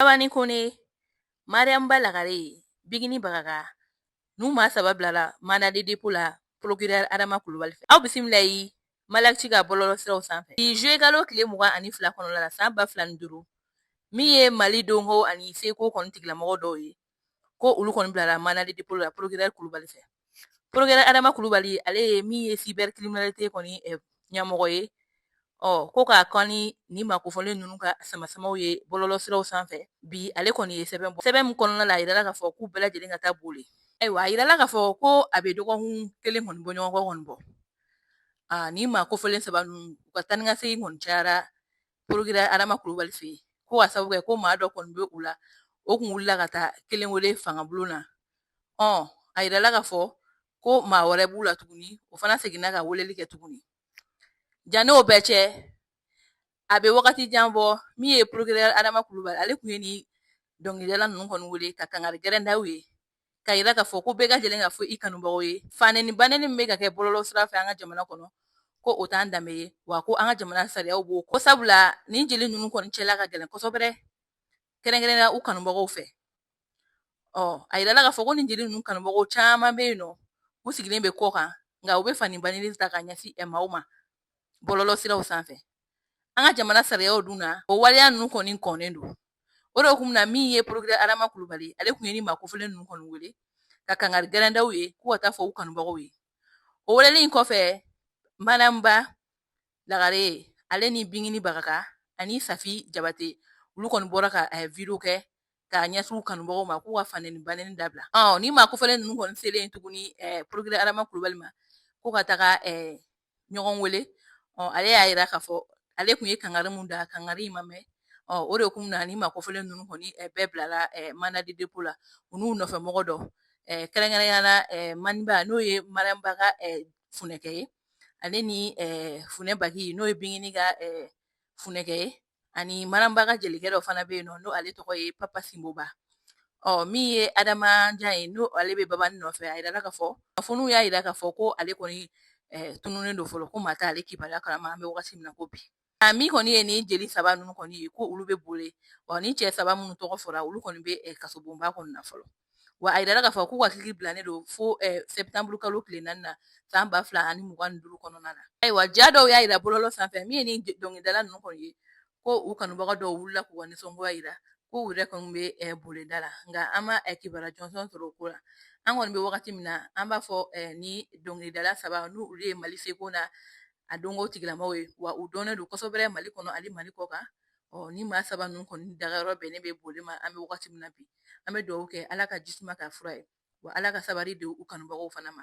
Abani kone Mariam Balagare bigini bagaga numa sabablala mana de la procureur Adama Kulubali fɛ aw bisimila yi malakci ka bɔlɔlɔ siraw sanfɛ jouer galo tile 22 kɔnɔna la san 2005 min ye Mali dongo ani seko kɔni tigilamɔgɔ dɔw ye ko olu kɔni bilara mana de la procureur Kulubali fɛ procureur Adama Kulubali ale ye min ye cybercriminalité kɔni ɲɛmɔgɔ ye ko k'a kɔni ni makofɔlen ninnu ka samasamaw ye bɔlɔlɔ siraw sanfɛ bi ale kɔni ye sɛbɛn bɔ sɛbɛn min kɔnɔna la a yirala k'a fɔ k'u bɛɛ lajɛlen ka taa boli ayiwa a yirala k'a fɔ ko a bɛ dɔgɔkun kelen kɔni bɔ ɲɔgɔn kɔ kɔni bɔ ni makofɔlen saba ninnu u ka taa ni ka segin kɔni cayara procureur Adama Kulubali fɛ yen ko ka sababu kɛ ko maa dɔ kɔni bɛ u la o kun wulila ka taa kelen wele fangabulon na a yirala k'a fɔ ko maa wɛrɛ b'u la tuguni o fana seginna ka weleli kɛ tuguni jan'o bɛɛ cɛ a bɛ wagati jan bɔ min ye procureur Adama Kulubali ale kun ye ni dɔnkilidala ninnu kɔni wele ka kangari gɛrɛ n'aw ye ka yira k'a fɔ ko bɛɛ ka lajɛlen ka fɔ i kanubagaw ye fanɛni banɛni min bɛ ka kɛ bɔlɔlɔ sira fɛ an ka jamana kɔnɔ ko o t'an danbe ye wa ko an ka jamana sariyaw b'o ko sabula nin jeli ninnu kɔni cɛla ka gɛlɛn kosɛbɛ kɛrɛnkɛrɛnnenya u kanubagaw fɛ a yirala k'a fɔ ko nin jeli ninnu kanubagaw caman bɛ yen nɔ u sigilen bɛ kɔ kan nka u bɛ fani banni ta ka ɲɛsin maaw ma bɔlɔlɔ siraw sanfɛ an ka jamana sariyaw dun na o waleya ninnu kɔni kɔnnen don o de kun na min ye procureur Adama Kulubali ale kun ye ni makofɔlen ninnu kɔni wele ka kangari gɛrɛndaw ye k'u ka taa fɔ u kanubagaw ye o weleli in kɔfɛ Manamba Lagare ale ni Bingini Bagaga ani Safi Jabate olu kɔni bɔra ka video kɛ k'a ɲɛsin u kanubagaw ma k'u ka fanɛni banɛni dabila ni makofɔlen ninnu kɔni selen tuguni procureur Adama Kulubali ma ko ka taga ɲɔgɔn wele ale y'a yira k'a fɔ ale kun ye kangari mun da kangari in ma mɛn o de kun na ni makofɔlen ninnu kɔni bɛɛ bilala mana de la u n'u nɔfɛ mɔgɔ dɔ kɛrɛnkɛrɛnnenya Maniba n'o ye Mariamba ka funɛkɛ ye ale ni Funɛ Baki n'o ye Bingini ka funɛkɛ ye ani Manamba ka jelikɛ dɔ fana bɛ yen nɔ n'o ale tɔgɔ ye Papa Simboba min ye Adama Jan ye n'o ale bɛ babani nɔfɛ a yirala k'a fɔ kunnafoniw y'a yira k'a fɔ ko ale kɔni tununnen don fɔlɔ ko maa t'ale kibaruya kalama an bɛ wagati min na ko bi min kɔni ye ni jeli saba ninnu kɔni ye ko olu bɛ boli ni cɛ saba minnu tɔgɔ fɔra olu kɔni bɛ kasobonba kɔnɔna na fɔlɔ wa a yirala k'a fɔ k'u hakili bilanen don fo sɛbɛnburu kalo tile 4 na san 2025 kɔnɔna na ayiwa ja dɔw y'a yira bɔlɔlɔ sanfɛ min ye ni dɔnkilidala ninnu kɔni ye ko u kanubaga dɔw wulila k'u ka nisɔngoya yira ko u yɛrɛ kɔni bɛ bolida la nka an ma kibaruya jɔnjɔn sɔrɔ o ko la an kɔni bɛ wagati min na an b'a fɔ ni dɔnkilidala saba n'u ye Mali seko na a donko tigilamɔgɔw ye wa u dɔnnen don kosɛbɛ Mali kɔnɔ ani Mali kɔ kan ni maa saba ninnu kɔni dagayɔrɔ bɛnnen bɛ boli ma an bɛ wagati min na bi an bɛ dugawu kɛ Ala ka jisuma k'a fura ye wa Ala ka sabali di u kanubagaw fana ma